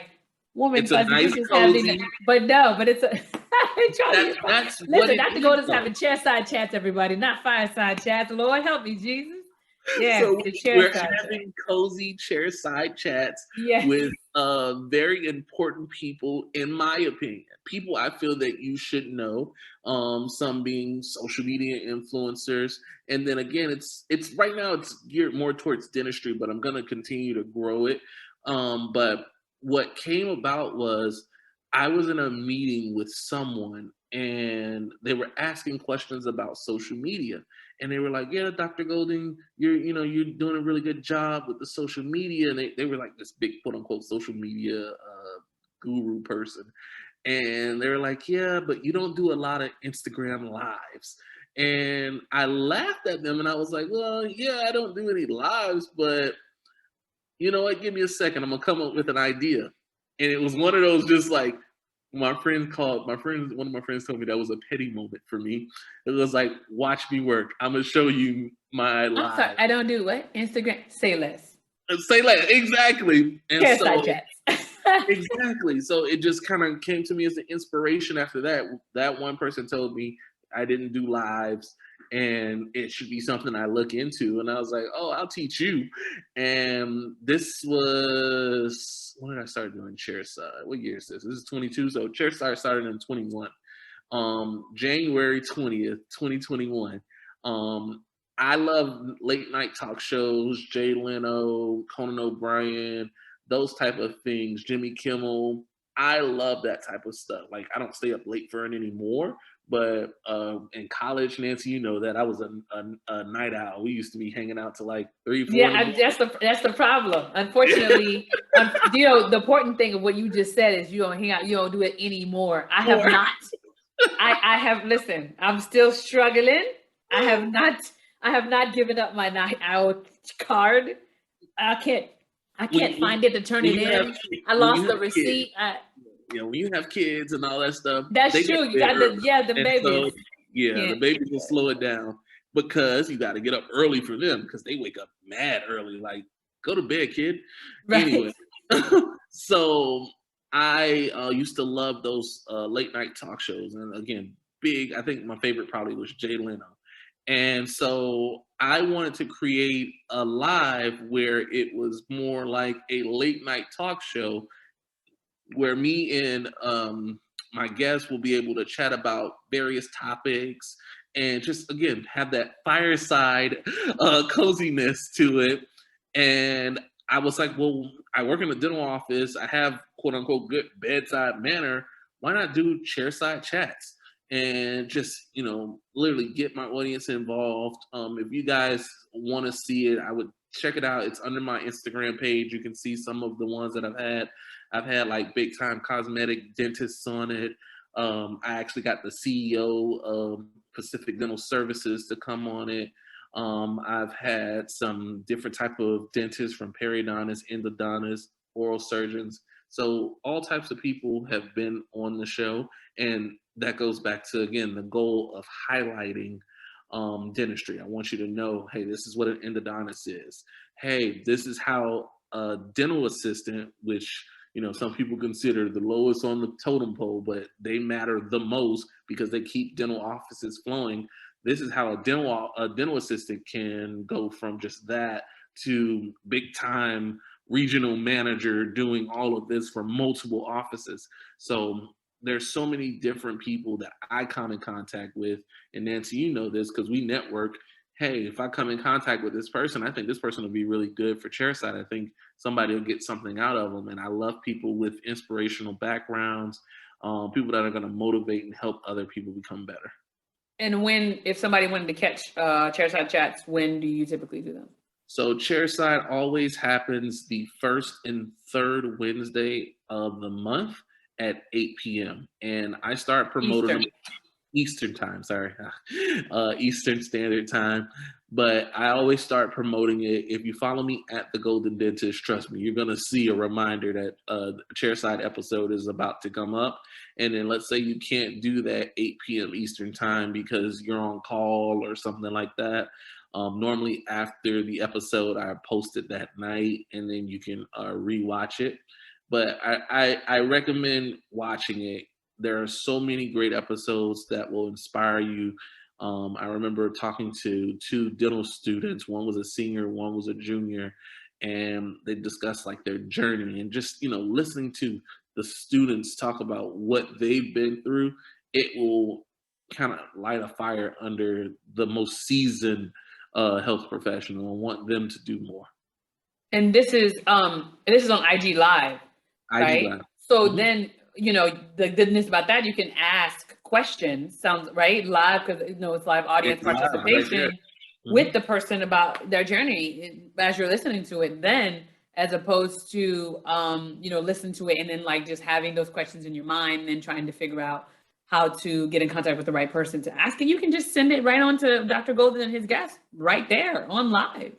woman It's a fuzzy. nice, We're just having, cozy. but no, but it's a. That's what Listen, it Dr. is, Gold is though. having chairside chats, everybody, not fireside chats. Lord help me, Jesus. Yes, So the we're chairside chat. having cozy chairside chats Yes. with very important people, in my opinion. People I feel that you should know. Some being social media influencers, and then again, it's right now it's geared more towards dentistry, but I'm gonna continue to grow it. But what came about was I was in a meeting with someone, and they were asking questions about social media, and they were like, "Yeah, Dr. Golding, you're doing a really good job with the social media." And they were like this big quote unquote social media guru person, and they were like, "Yeah, but you don't do a lot of Instagram lives." And I laughed at them, and I was like, "Well, yeah, I don't do any lives, but you know what? Give me a second. I'm gonna come up with an idea." And it was one of those just like one of my friends told me that was a petty moment for me. It was like, watch me work. I'm gonna show you my I'm sorry, live. I don't do what? Instagram. Say less. And say like exactly. And Chairside so chats. exactly. So it just kind of came to me as an inspiration after that. That one person told me I didn't do lives and it should be something I look into. And I was like, oh, I'll teach you. And this was, when did I start doing Chairside? What year is this? This is 22. So Chairside started in 21. January 20th, 2021. I love late night talk shows, Jay Leno, Conan O'Brien, those type of things, Jimmy Kimmel. I love that type of stuff. Like I don't stay up late for it anymore. But in college, Nancy, you know that I was a night owl. We used to be hanging out to like 3, 4 in the Yeah, morning. that's the problem. Unfortunately, the important thing of what you just said is you don't hang out, you don't do it anymore. I have not. I have listen. I'm still struggling. I have not. I have not given up my night owl card. I can't. I can't find it to turn When it you have in. I when you lost the have kids, receipt. when you have kids and all that stuff, That's they get true. to You bed got early. the And babies. so, yeah, the Can't. babies will slow it down because you got to get up early for them because they wake up mad early. Like, go to bed, kid. Anyway, Right. so I used to love those late night talk shows. And again, big, I think my favorite probably was Jay Leno. And so I wanted to create a live where it was more like a late night talk show where me and my guests will be able to chat about various topics and just again have that fireside coziness to it. And I was like, well, I work in the dental office. I have quote unquote good bedside manner. Why not do chairside chats? And just literally get my audience involved. If you guys want to see it, I would check it out. It's under my Instagram page. You can see some of the ones that I've had. I've had like big time cosmetic dentists on it. I actually got the CEO of Pacific Dental Services to come on it. I've had some different type of dentists from periodontists, endodontists, oral surgeons. So all types of people have been on the show, and that goes back to again the goal of highlighting dentistry. I want you to know, hey, this is what an endodontist is. Hey, this is how a dental assistant, which some people consider the lowest on the totem pole, but they matter the most because they keep dental offices flowing. This is how a dental assistant can go from just that to big time regional manager doing all of this for multiple offices. So there's so many different people that I come in contact with. And Nancy, you know this because we network. Hey, if I come in contact with this person, I think this person will be really good for chairside. I think somebody will get something out of them. And I love people with inspirational backgrounds, people that are going to motivate and help other people become better. And if somebody wanted to catch chairside chats, when do you typically do them? So chairside always happens the first and third Wednesday of the month at 8 p.m. And I start promoting them. Eastern time, sorry, Eastern Standard Time. But I always start promoting it. If you follow me at the Golden Dentist, trust me, you're gonna see a reminder that the Chairside episode is about to come up. And then let's say you can't do that 8 p.m. Eastern Time because you're on call or something like that. Normally after the episode, I post it that night, and then you can rewatch it. But I recommend watching it. There are so many great episodes that will inspire you. I remember talking to two dental students. One was a senior, one was a junior, and they discussed like their journey and just listening to the students talk about what they've been through. It will kind of light a fire under the most seasoned health professional and want them to do more. And this is on IG Live, IG right? Live. So Mhm. then, the goodness about that, you can ask questions, sounds right, live, because it's live audience It's live right there. participation with Mhm. the person about their journey as you're listening to it. Then, as opposed to listen to it and then like just having those questions in your mind and then trying to figure out how to get in contact with the right person to ask, and you can just send it right on to Dr. Golden and his guest right there on live.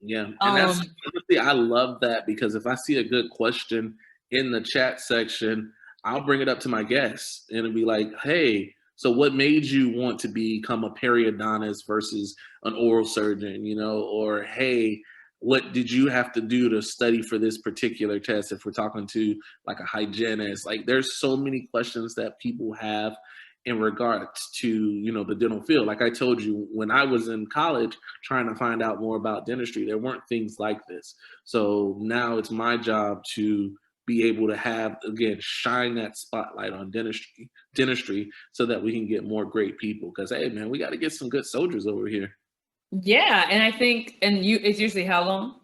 Yeah, and that's Um, honestly, I love that because if I see a good question in the chat section, I'll bring it up to my guests and it'll be like, "Hey, so what made you want to become a periodontist versus an oral surgeon?" Or "Hey, what did you have to do to study for this particular test?" If we're talking to like a hygienist, like there's so many questions that people have in regards to the dental field. Like I told you, when I was in college trying to find out more about dentistry, there weren't things like this. So now it's my job to be able to have, again, shine that spotlight on dentistry so that we can get more great people, because hey man, we got to get some good soldiers over here. Yeah, and I think, and it's usually how long?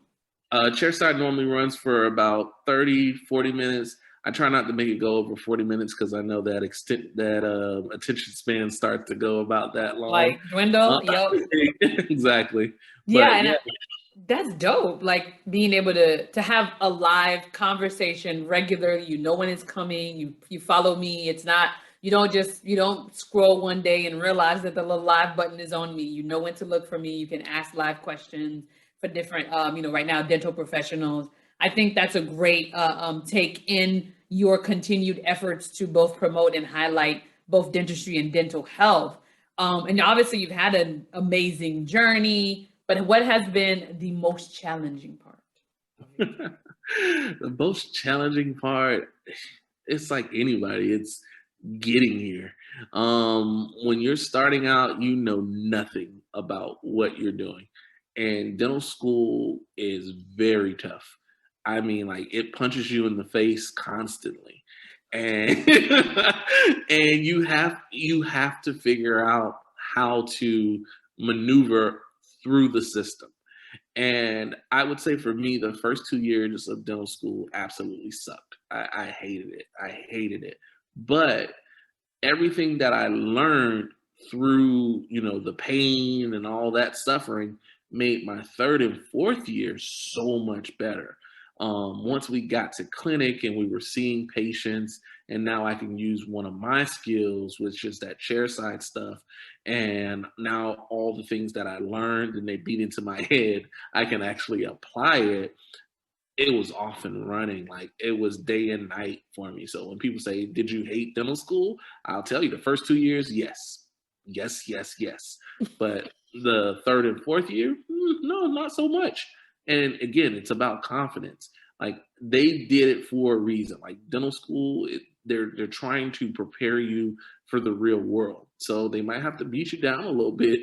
Chairside normally runs for about 30-40 minutes. I try not to make it go over 40 minutes because I know that attention span starts to go about that long. Like Uh, dwindle? Yep. exactly. Yeah, But and yeah, that's dope. Like being able to have a live conversation regularly. You know when it's coming. You follow me. It's not, you don't scroll one day and realize that the little live button is on me. You know when to look for me. You can ask live questions for different right now dental professionals. I think that's a great take in your continued efforts to both promote and highlight both dentistry and dental health. And obviously you've had an amazing journey, but what has been the most challenging part of your journey? the most challenging part, it's like anybody, it's getting here. When you're starting out, you know nothing about what you're doing. And dental school is very tough. I mean, like it punches you in the face constantly. And and you have to figure out how to maneuver through the system. And I would say for me, the first 2 years of dental school absolutely sucked. I hated it. I hated it. But everything that I learned through, the pain and all that suffering made my third and fourth year so much better. Once we got to clinic and we were seeing patients, and now I can use one of my skills, which is that chairside stuff. And now all the things that I learned and they beat into my head, I can actually apply it. It was off and running. Like it was day and night for me. So when people say, "Did you hate dental school?" I'll tell you the first 2 years, yes. Yes, yes, yes. But the third and fourth year, no, not so much. And again, it's about confidence. Like they did it for a reason. Like dental school, they're trying to prepare you for the real world. So they might have to beat you down a little bit,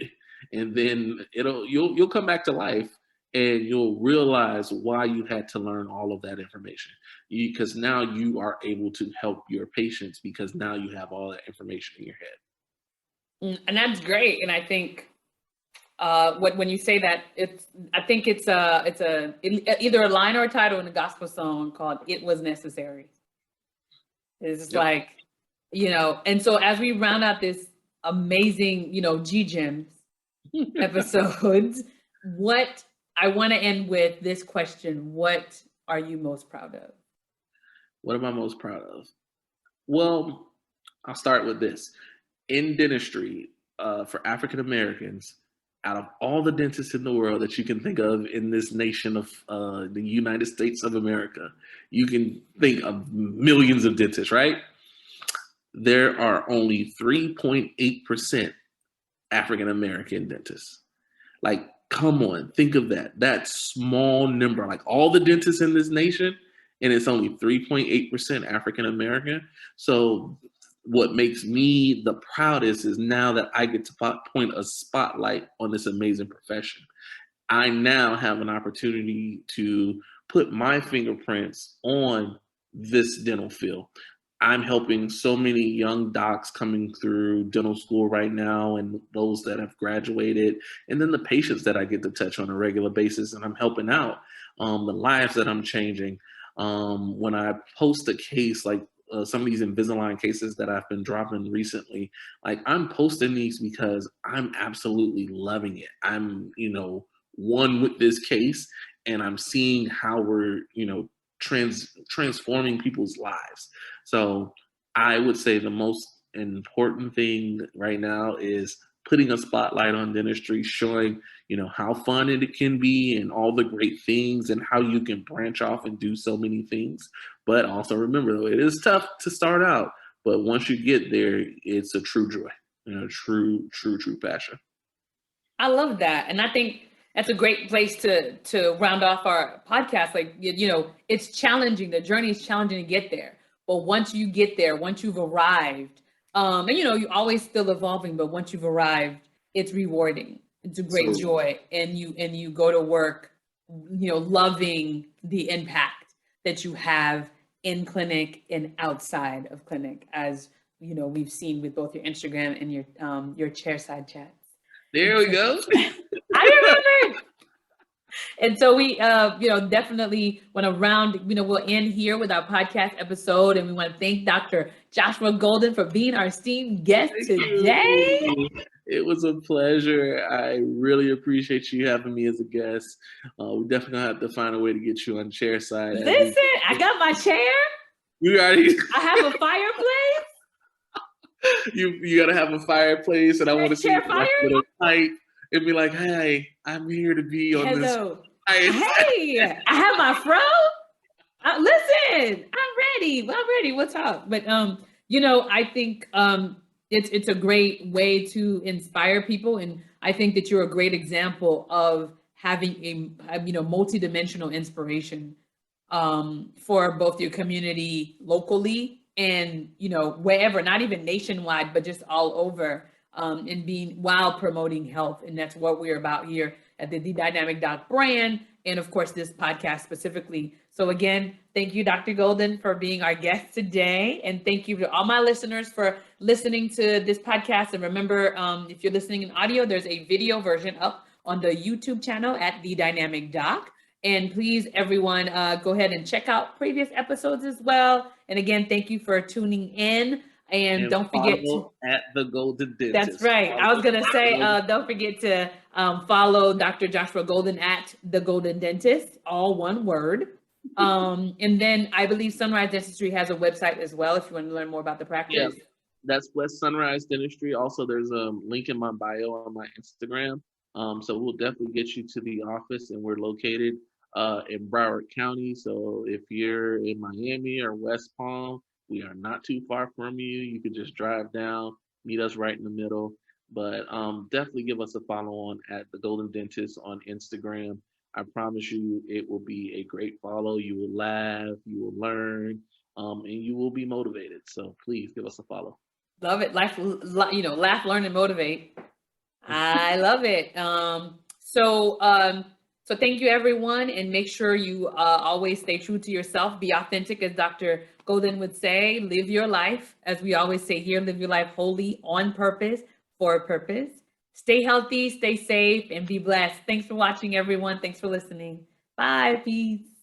and then you'll come back to life and you'll realize why you had to learn all of that information, because now you are able to help your patients because now you have all that information in your head. And that's great. And I think when you say that, I think either a line or a title in a gospel song called "It Was Necessary." It's just Yep. like, and so as we round out this amazing, G Gems episodes, what I want to end with this question: what are you most proud of? What am I most proud of? Well, I'll start with this. in dentistry, for African Americans, out of all the dentists in the world that you can think of in this nation of the United States of America, you can think of millions of dentists, right? There are only 3.8% African American dentists. Like, come on, think of that. That small number, like all the dentists in this nation, and it's only 3.8% African American. So, what makes me the proudest is now that I get to point a spotlight on this amazing profession. I now have an opportunity to put my fingerprints on this dental field. I'm helping so many young docs coming through dental school right now, and those that have graduated, and then the patients that I get to touch on a regular basis, and I'm helping out the lives that I'm changing. When I post a case like some of these Invisalign cases that I've been dropping recently, like I'm posting these because I'm absolutely loving it. I'm, one with this case, and I'm seeing how we're, transforming people's lives. So I would say the most important thing right now is putting a spotlight on dentistry, showing, how fun it can be and all the great things and how you can branch off and do so many things. But also remember, though, it is tough to start out, but once you get there, it's a true joy, true passion. I love that. And I think that's a great place to round off our podcast. Like, it's challenging. The journey is challenging to get there. But once you get there, once you've arrived, and you're always still evolving, but once you've arrived, it's rewarding. It's a great joy. And you go to work, loving the impact that you have in clinic and outside of clinic, as we've seen with both your Instagram and your chairside chats. There we go. I remember. And so we, definitely want to we'll end here with our podcast episode. And we want to thank Dr. Joshua Golden for being our esteemed guest today. It was a pleasure. I really appreciate you having me as a guest. We definitely have to find a way to get you on chair side. Listen, I got my chair. You already. I have a fireplace. You gotta have a fireplace, and I want to see fire with a pipe and be like, "Hey, I'm here to be on this." Hey, I have my fro. Listen, I'm ready. What's up? But I think it's a great way to inspire people, and I think that you're a great example of having a multidimensional inspiration for both your community locally and wherever, not even nationwide, but just all over, and being while promoting health. And that's what we're about here at the Dynamic Doc brand, and of course this podcast specifically. So again, thank you, Dr. Golden, for being our guest today, and thank you to all my listeners for listening to this podcast. And remember, if you're listening in audio, there's a video version up on the YouTube channel at The Dynamic Doc. And please, everyone, go ahead and check out previous episodes as well. And again, thank you for tuning in. And don't forget to at The Golden Dentist. That's right. I was going to say, don't forget to follow Dr. Joshua Golden at The Golden Dentist, all one word. And then I believe Sunrise Dentistry has a website as well if you want to learn more about the practice. Yeah, that's West Sunrise Dentistry. Also, there's a link in my bio on my Instagram. So we'll definitely get you to the office, and we're located in Broward County. So if you're in Miami or West Palm, we are not too far from you. You can just drive down, meet us right in the middle. But definitely give us a follow on at The Golden Dentist on Instagram. I promise you it will be a great follow. You will laugh, you will learn, and you will be motivated. So please give us a follow. Love it. Laugh, learn, and motivate. I love it. So thank you, everyone, and make sure you always stay true to yourself. Be authentic, as Dr. Golden would say. Live your life, as we always say here. Live your life wholly, on purpose, for a purpose. Stay healthy, stay safe, and be blessed. Thanks for watching, everyone. Thanks for listening. Bye. Peace.